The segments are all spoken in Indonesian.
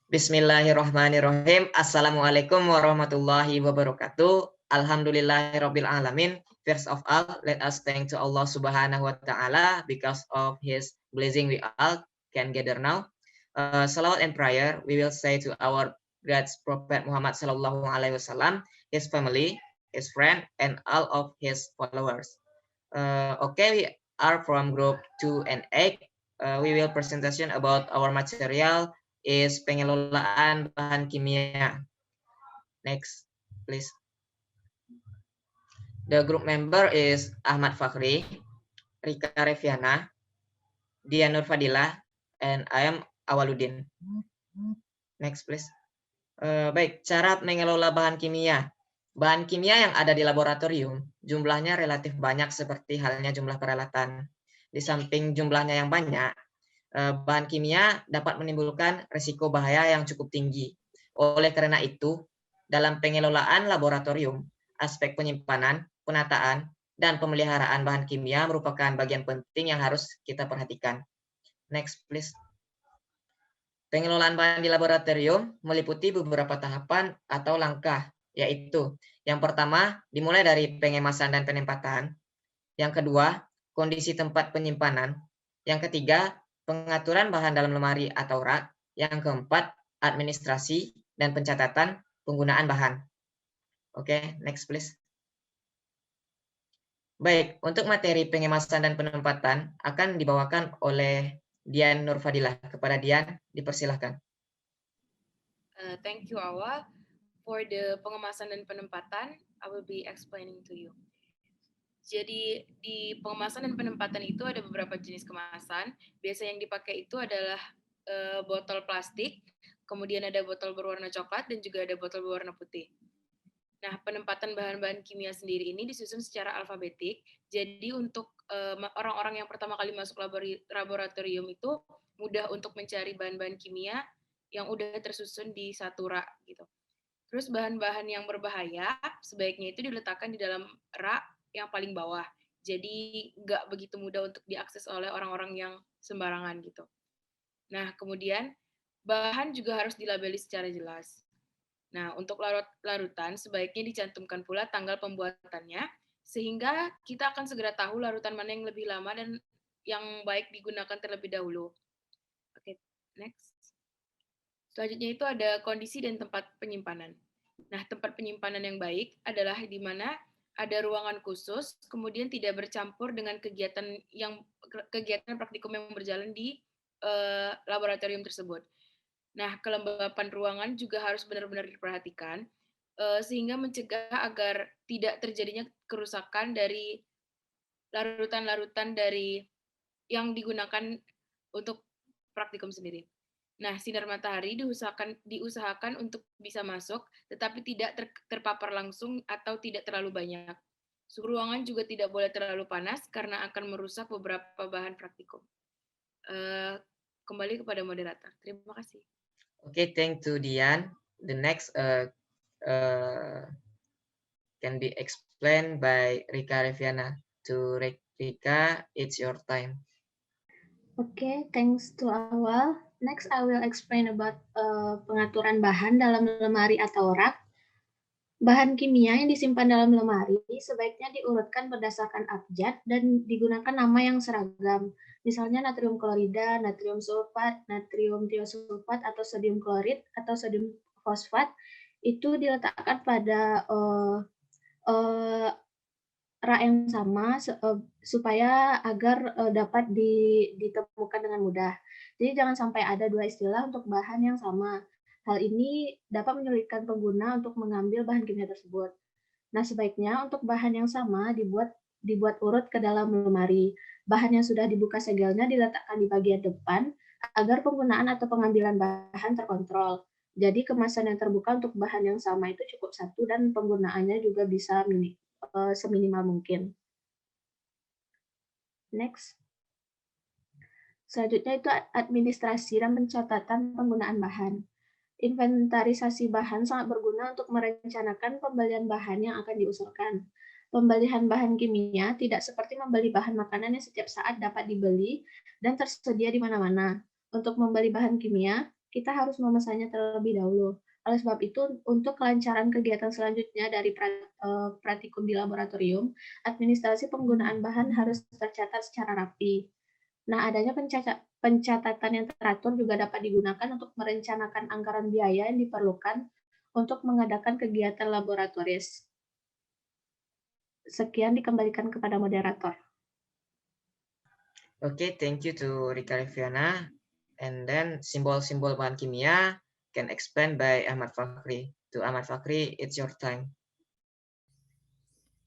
Bismillahirrahmanirrahim. Assalamualaikum warahmatullahi wabarakatuh. Alhamdulillahirabbil alamin. First of all, let us thank to Allah Subhanahu wa taala because of his blessing we all can gather now. Salawat and prayer we will say to our God's Prophet Muhammad sallallahu alaihi wasallam, his family, his friend, and all of his followers. Okay, we are from group 2 and 8. We will presentation about our material is pengelolaan bahan kimia. Next, please. The group member is Ahmad Fakhri, Rika Reviana, Dian Nur Fadilah, and I am Awaludin. Next, please. Baik, cara mengelola bahan kimia. Bahan kimia yang ada di laboratorium jumlahnya relatif banyak seperti halnya jumlah peralatan. Di samping jumlahnya yang banyak, bahan kimia dapat menimbulkan risiko bahaya yang cukup tinggi. Oleh karena itu, dalam pengelolaan laboratorium, aspek penyimpanan, penataan, dan pemeliharaan bahan kimia merupakan bagian penting yang harus kita perhatikan. Next, please. Pengelolaan bahan di laboratorium meliputi beberapa tahapan atau langkah, yaitu yang pertama, dimulai dari pengemasan dan penempatan. Yang kedua, kondisi tempat penyimpanan. Yang ketiga, pengaturan bahan dalam lemari atau rak. Yang keempat, administrasi dan pencatatan penggunaan bahan. Oke, next please. Baik, untuk materi pengemasan dan penempatan akan dibawakan oleh Dian Nur Fadilah. Kepada Dian, dipersilahkan. Thank you, Awa. For the pengemasan dan penempatan, I will be explaining to you. Jadi di pengemasan dan penempatan itu ada beberapa jenis kemasan. Biasa yang dipakai itu adalah botol plastik, kemudian ada botol berwarna coklat, dan juga ada botol berwarna putih. Nah, penempatan bahan-bahan kimia sendiri ini disusun secara alfabetik. Jadi untuk orang-orang yang pertama kali masuk laboratorium itu mudah untuk mencari bahan-bahan kimia yang udah tersusun di satu rak gitu. Terus bahan-bahan yang berbahaya sebaiknya itu diletakkan di dalam rak yang paling bawah. Jadi nggak begitu mudah untuk diakses oleh orang-orang yang sembarangan gitu. Nah, kemudian bahan juga harus dilabeli secara jelas. Nah, untuk larutan sebaiknya dicantumkan pula tanggal pembuatannya, sehingga kita akan segera tahu larutan mana yang lebih lama dan yang baik digunakan terlebih dahulu. Oke, next. Selanjutnya itu ada kondisi dan tempat penyimpanan. Nah, tempat penyimpanan yang baik adalah di mana ada ruangan khusus, kemudian tidak bercampur dengan kegiatan praktikum yang berjalan di laboratorium tersebut. Nah, kelembapan ruangan juga harus benar-benar diperhatikan, sehingga mencegah agar tidak terjadinya kerusakan dari larutan-larutan dari yang digunakan untuk praktikum sendiri. Nah, sinar matahari diusahakan untuk bisa masuk, tetapi tidak terpapar langsung atau tidak terlalu banyak. Suhu ruangan juga tidak boleh terlalu panas karena akan merusak beberapa bahan praktikum. Kembali kepada moderator. Terima kasih. Okay, thank you, Dian. The next can be explained by Rika Reviana. To Rika, it's your time. Okay, thanks to Awal. Next, I will explain about pengaturan bahan dalam lemari atau rak. Bahan kimia yang disimpan dalam lemari sebaiknya diurutkan berdasarkan abjad dan digunakan nama yang seragam. Misalnya natrium klorida, natrium sulfat, natrium tiosulfat, atau sodium klorid, atau sodium fosfat, itu diletakkan pada rak yang sama supaya agar dapat ditemukan dengan mudah. Jadi jangan sampai ada dua istilah untuk bahan yang sama. Hal ini dapat menyulitkan pengguna untuk mengambil bahan kimia tersebut. Nah, sebaiknya untuk bahan yang sama dibuat urut ke dalam lemari. Bahan yang sudah dibuka segelnya diletakkan di bagian depan agar penggunaan atau pengambilan bahan terkontrol. Jadi kemasan yang terbuka untuk bahan yang sama itu cukup satu dan penggunaannya juga bisa seminimal mungkin. Next. Selanjutnya itu administrasi dan pencatatan penggunaan bahan. Inventarisasi bahan sangat berguna untuk merencanakan pembelian bahan yang akan diusulkan. Pembelian bahan kimia tidak seperti membeli bahan makanan yang setiap saat dapat dibeli dan tersedia di mana-mana. Untuk membeli bahan kimia, kita harus memesannya terlebih dahulu. Oleh sebab itu, untuk kelancaran kegiatan selanjutnya dari praktikum di laboratorium, administrasi penggunaan bahan harus tercatat secara rapi. Nah, adanya pencatatan yang teratur juga dapat digunakan untuk merencanakan anggaran biaya yang diperlukan untuk mengadakan kegiatan laboratoris. Sekian dikembalikan kepada moderator. Okay, thank you to Rika Reviana. And then simbol-simbol bahan kimia can explain by Ahmad Fakhri. To Ahmad Fakhri, it's your time.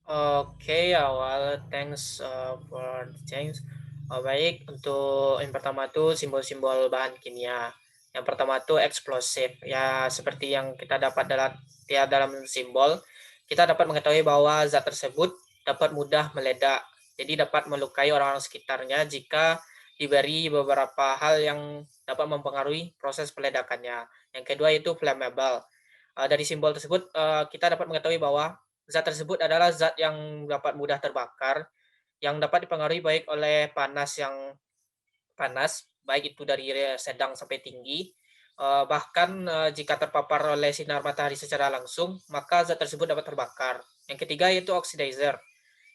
Oke, awal thanks for the change. Baik, untuk yang pertama tuh simbol-simbol bahan kimia. Yang pertama tuh eksplosif. Ya, seperti yang kita dapat dalam simbol, kita dapat mengetahui bahwa zat tersebut dapat mudah meledak. Jadi dapat melukai orang-orang sekitarnya jika diberi beberapa hal yang dapat mempengaruhi proses peledakannya. Yang kedua itu flammable. Dari simbol tersebut kita dapat mengetahui bahwa zat tersebut adalah zat yang dapat mudah terbakar, yang dapat dipengaruhi baik oleh panas, baik itu dari sedang sampai tinggi. Bahkan jika terpapar oleh sinar matahari secara langsung, maka zat tersebut dapat terbakar. Yang ketiga yaitu oxidizer.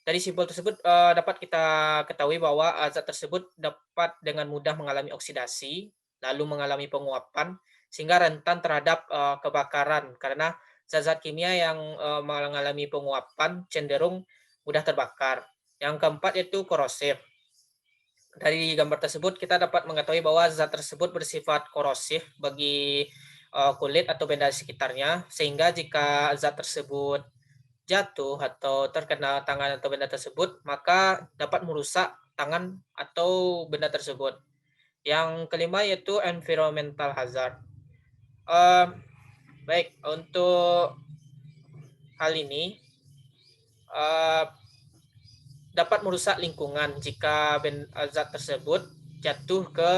Dari simbol tersebut dapat kita ketahui bahwa zat tersebut dapat dengan mudah mengalami oksidasi, lalu mengalami penguapan, sehingga rentan terhadap kebakaran, karena zat-zat kimia yang mengalami penguapan cenderung mudah terbakar. Yang keempat yaitu korosif. Dari gambar tersebut kita dapat mengetahui bahwa zat tersebut bersifat korosif bagi kulit atau benda di sekitarnya, sehingga jika zat tersebut jatuh atau terkena tangan atau benda tersebut, maka dapat merusak tangan atau benda tersebut. Yang kelima yaitu environmental hazard. Baik, untuk hal ini dapat merusak lingkungan jika zat tersebut jatuh ke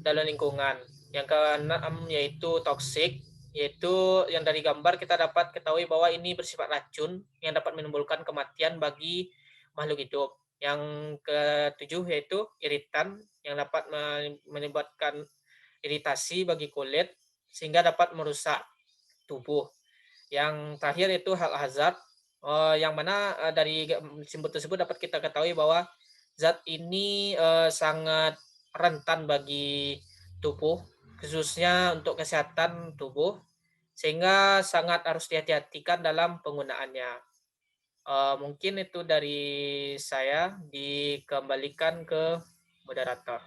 dalam lingkungan. Yang keenam yaitu toksik, yaitu yang dari gambar kita dapat ketahui bahwa ini bersifat racun yang dapat menimbulkan kematian bagi makhluk hidup. Yang ketujuh yaitu iritan yang dapat menyebabkan iritasi bagi kulit sehingga dapat merusak tubuh. Yang terakhir itu hal hazard, yang mana dari simbol tersebut dapat kita ketahui bahwa zat ini sangat rentan bagi tubuh, khususnya untuk kesehatan tubuh, sehingga sangat harus dihati-hatikan dalam penggunaannya. Mungkin itu dari saya, dikembalikan ke moderator.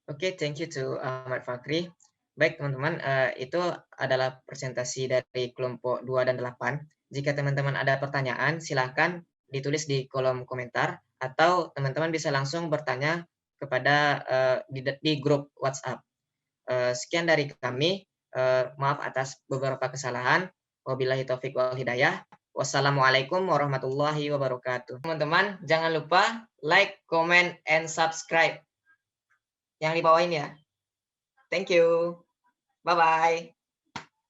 Oke, thank you to Ahmad Fakhri. Baik teman-teman, itu adalah presentasi dari kelompok 2 dan 8. Jika teman-teman ada pertanyaan, silakan ditulis di kolom komentar, atau teman-teman bisa langsung bertanya kepada di grup WhatsApp. Sekian dari kami, maaf atas beberapa kesalahan. Wabillahi taufiq wal hidayah. Wassalamualaikum warahmatullahi wabarakatuh. Teman-teman, jangan lupa like, comment, and subscribe yang di bawah ini ya. Thank you. Bye-bye.